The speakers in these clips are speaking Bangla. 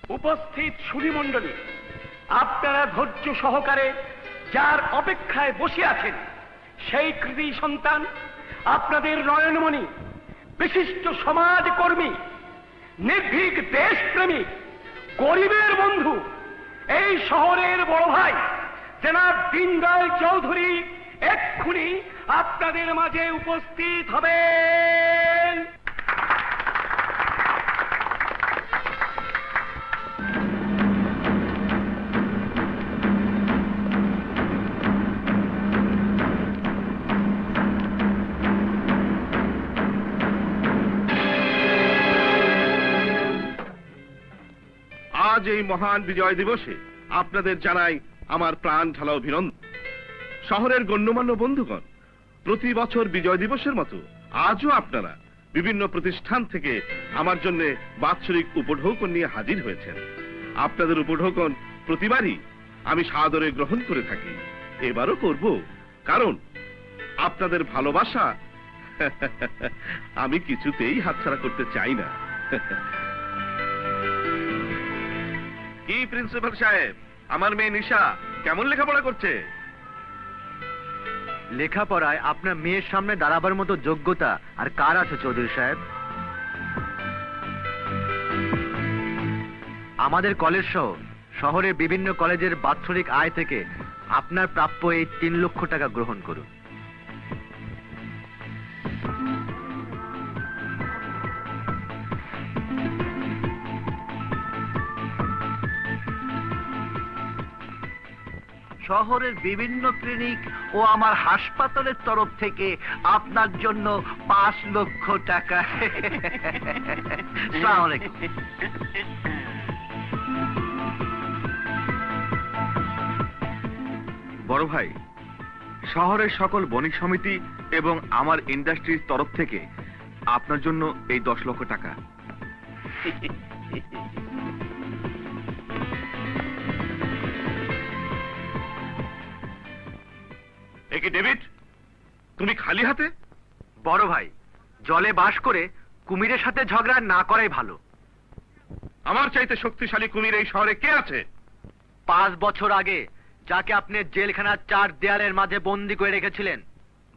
উপস্থিত সুধীমণ্ডলী, আপনারা ধৈর্য সহকারে যার অপেক্ষায় বসে আছেন সেই কৃতি সন্তান, আপনাদের নয়নমণি, বিশিষ্ট সমাজকর্মী, নির্ভীক দেশপ্রেমিক, গরিবের বন্ধু, এই শহরের বড় ভাই জনাব দীনদয়াল চৌধুরী এক্ষুনি আপনাদের মাঝে উপস্থিত হবেন। আজ এই মহান বিজয় দিবসে আপনাদের জানাই আমার প্রাণ ঢালা অভিনন্দন। শহরের গণ্যমান্য বন্ধুগণ, প্রতি বছর বিজয় দিবসের মতো আজও আপনারা বিভিন্ন প্রতিষ্ঠান থেকে আমার জন্য বাৎসরিক উপঢৌকন নিয়ে হাজির হয়েছেন। আপনাদের উপঢৌকন প্রতিবারই আমি সাদরে গ্রহণ করে থাকি, এবারও করব, কারণ আপনাদের ভালোবাসা আমি কিছুতেই হাতছাড়া করতে চাই না। কি প্রিন্সিপাল সাহেব, আমার মেয়ে নিশা কেমন লেখাপড়া করছে? লেখাপড়ায় আপনার মেয়ের সামনে দাঁড়াবার মতো যোগ্যতা আর কার আছে চৌধুরী সাহেব? আমাদের কলেজ সহ শহরের বিভিন্ন কলেজের বাৎসরিক আয় থেকে আপনার প্রাপ্য এই 3 লক্ষ টাকা গ্রহণ করুন। শহরের বিভিন্ন ক্লিনিক ও আমার হাসপাতালের তরফ থেকে আপনার জন্য 5 লক্ষ টাকা। আসসালামু আলাইকুম। বড় ভাই, শহরের সকল বণিক সমিতি এবং আমার ইন্ডাস্ট্রির তরফ থেকে আপনার জন্য এই 10 লক্ষ টাকা। একে ডেভিড, তুমি খালি হাতে? বড় ভাই, জলে বাস করে কুমিরের সাথে ঝগড়া না করাই ভালো। আমার চাইতে শক্তিশালী কুমির এই শহরে কে আছে? 5 বছর আগে যাকে আপনি জেলখানার 4 দেয়ালের মাঝে বন্দি করে রেখেছিলেন,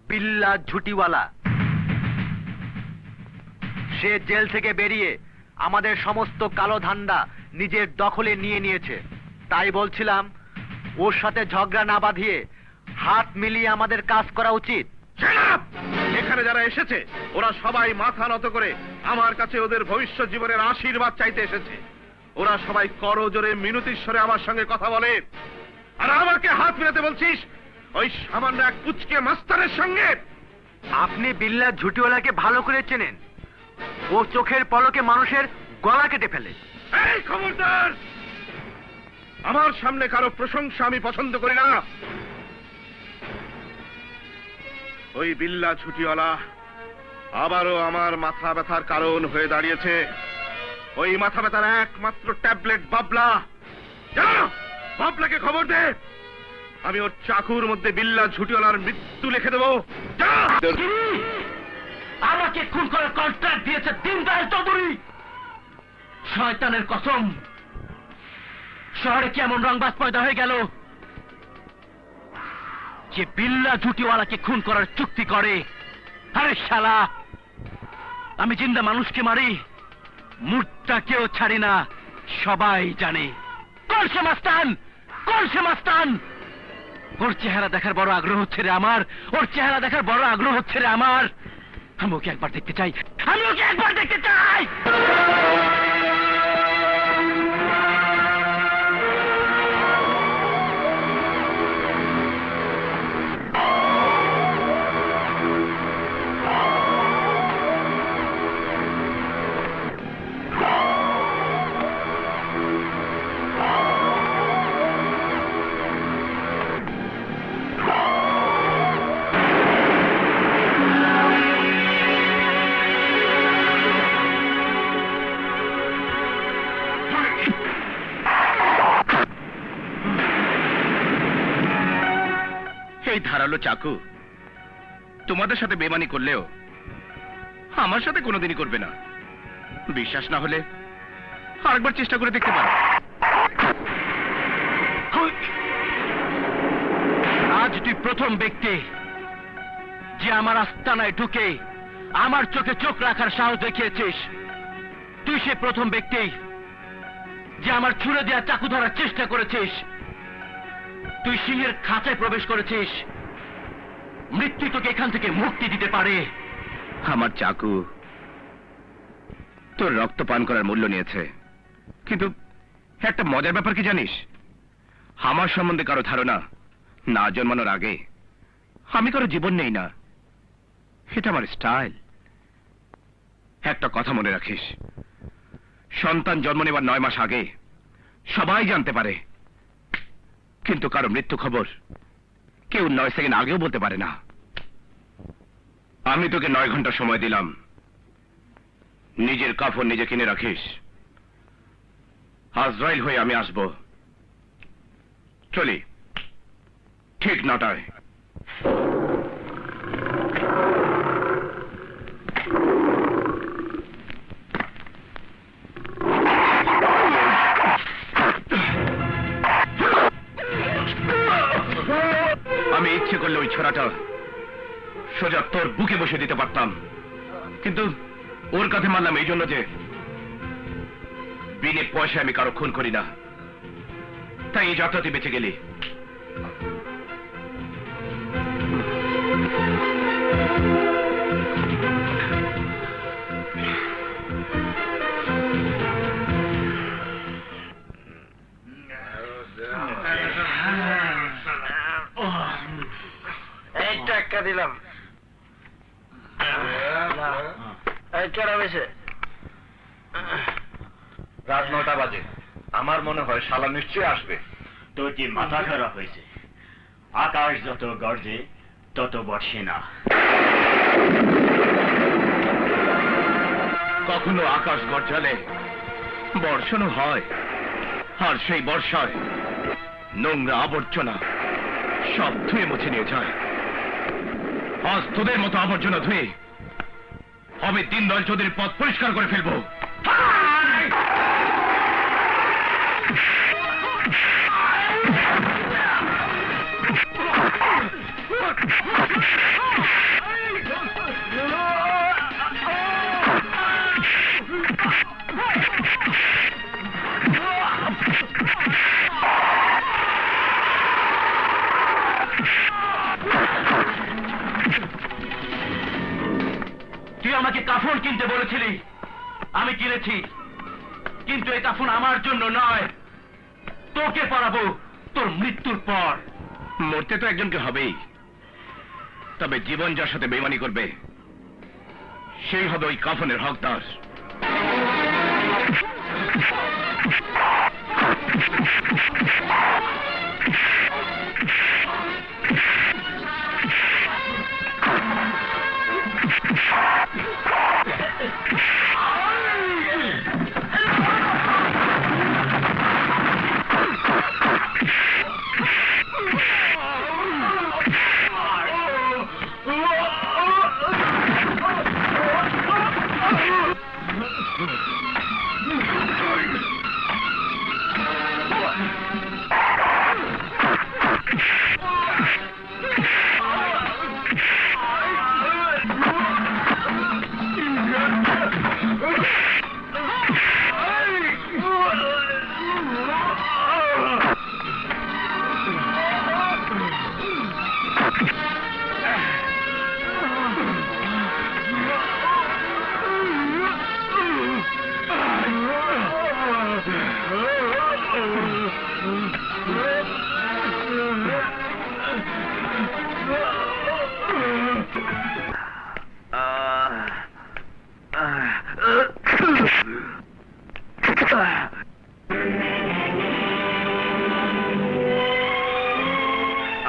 বিল্লা ঝুটিওয়ালা, সে জেল থেকে বেরিয়ে আমাদের সমস্ত কালো ধান্দা নিজের দখলে নিয়ে নিয়েছে। তাই বলছিলাম, ওর সাথে ঝগড়া না বাঁধিয়ে হাত মিলিয়ে আমাদের কাজ করা উচিত। এখানে যারা এসেছে ওরা সবাই মাথা নত করে আমার কাছে ওদের ভবিষ্যৎ জীবনের আশীর্বাদ চাইতে এসেছে। ওরা সবাই করজোরে মিনতিস্বরে আমার সঙ্গে কথা বলে, আর আমাকে হাত মেলাতে বলছিস ওই সামান্য এক পুচকে মাস্টারের সঙ্গে? আপনি বিল্লা ঝুটিওয়ালাকে ভালো করে চেনেন, ও চোখের পলকে মানুষের গলা কেটে ফেলে। এই খবরদার, আমার সামনে কারো প্রশংসা আমি পছন্দ করি না। ওই বিল্লা ছুটিওয়ালা আবারও আমার মাথা ব্যথার কারণ হয়ে দাঁড়িয়েছে। ওই মাথা ব্যথার একমাত্র ট্যাবলেট বাবলা। যা, বাবলাকে খবর দে, আমি ওর চাকুর মধ্যে বিল্লা ঝুটিওয়ালার মৃত্যু লিখে দেবো। যা। আমাকে খুন করার কন্ট্রাক্ট দিয়েছে দীনদয়াল চৌধুরী। শয়তানের কসম, শহরে কেমন রংবাজ পয়দা হয়ে গেল যে বিল্লা ঝুটিওয়ালাকে খুন করার চুক্তি করে। আরে শালা, আমি জিন্দা মানুষকে মারি, মুর্দাকেও ছাড়ি না, সবাই জানে। কোন সে মাস্তান, কোন সে মাস্তান? ওর চেহারা দেখার বড় আগ্রহ হচ্ছে রে আমার, ওর চেহারা দেখার বড় আগ্রহ হচ্ছে রে আমার। আমি ওকে একবার দেখতে চাই, আমি ওকে একবার দেখতে চাই। এই ধারালো চাকু তোমাদের সাথে বেমানি করলেও আমার সাথে কোনোদিনই করবে না। বিশ্বাস না হলে আরেকবার চেষ্টা করে দেখতে পারো। আজ তুই প্রথম ব্যক্তি যে আমার আস্তানায় ঢুকে আমার চোখে চোখ রাখার সাহস দেখিয়েছিস। তুই সে প্রথম ব্যক্তি যে আমার ছুড়ে দেওয়া চাকু ধরার চেষ্টা করেছিস। তুই সিংহের খাঁচায় প্রবেশ করেছিস। মৃত্যু তোকে এখান থেকে মুক্তি দিতে পারে। আমার চাকু তোর রক্ত পান করার মূল্য নিয়েছে, কিন্তু একটা মজার ব্যাপার কি জানিস? আমার সম্বন্ধে কারো ধারণা না জন্মানোর আগে আমি কারো জীবন নেই না। এটা আমার স্টাইল। একটা কথা মনে রাখিস, সন্তান জন্ম নেবার 9 মাস আগে সবাই জানতে পারে, কিন্তু কারো মৃত্যু খবর কেউ 9 সেকেন্ড আগেও বলতে পারে না। আমি তোকে 9 ঘন্টা সময় দিলাম, নিজের কাফন নিজে কিনে রাখিস। আজরাইল হয়ে আমি আসব। চলি ঠিক 9টায়। আমি ইচ্ছে করলে ওই ছোড়াটা সোজা তোর বুকে বসে দিতে পারতাম, কিন্তু ওর কাছে মানলাম এই জন্য যে বিনে পয়সায় আমি কারো খুন করি না। তাই এই যাত্রাতে বেঁচে গেলি। এই টাকা দিলাম। রাত 9টা বাজে। আমার মনে হয় শালা নিশ্চয়ই আসবে। তোর কি মাথা খারাপ হয়েছে? আকাশ যত গর্জে তত বর্ষে না। কখনো আকাশ গর্জালে বর্ষণও হয়, আর সেই বর্ষায় নোংরা আবর্জনা সব ধুয়ে মুছে নিয়ে যায়। আজ তোদের মতো আবর্জনা ধুয়ে আমি দীনদয়াল চৌধুরীর পথ পরিষ্কার করে ফেলবো। তুই আমাকে কাফন কিনতে বলেছিলি, আমি কিনেছি, কিন্তু এই কাফন আমার জন্য নয়, তোকে পরাবো তোর মৃত্যুর পর। মরতে তো একজনকে হবেই, তবে জীবন যার সাথে বেইমানি করবে সেই হবে ওই কাফনের হকদার।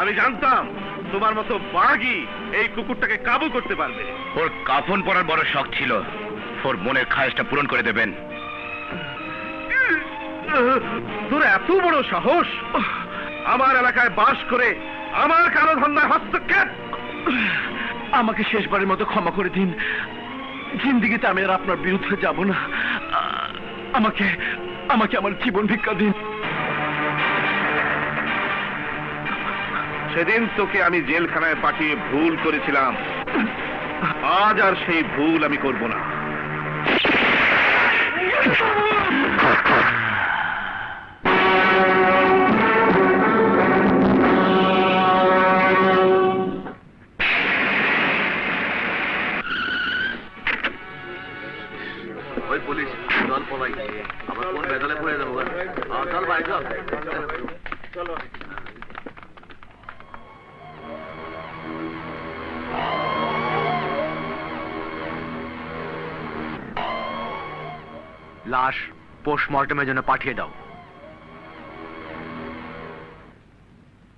আমি জানতাম তোমার মতো বাঘই এই কুকুরটাকে কাবু করতে পারবে। ওর কাফন পরার বড় শখ ছিল, ওর মনের খায়েশটা পূরণ করে দেবেন। তোর এত বড় সাহস আমার এলাকায় বাস করে আমার কালো ধান্দায় হস্তক্ষেপ! আমাকে শেষবারের মতো ক্ষমা করে দিন। জিন্দিগিতে আমি আর আপনার বিরুদ্ধে যাব না। আমাকে আমাকে আমার জীবন ভিক্ষা দিন। সেদিন তোকে আমি জেলখানায় পাঠিয়ে ভুল করেছিলাম, আজ আর সেই ভুল আমি করব না। ওই পুলিশ চল পলাই, আবার কোন বেদলে পড়ে যাবো। চল ভাই চল। লাশ পোস্টমর্টমের জন্য পাঠিয়ে দাও।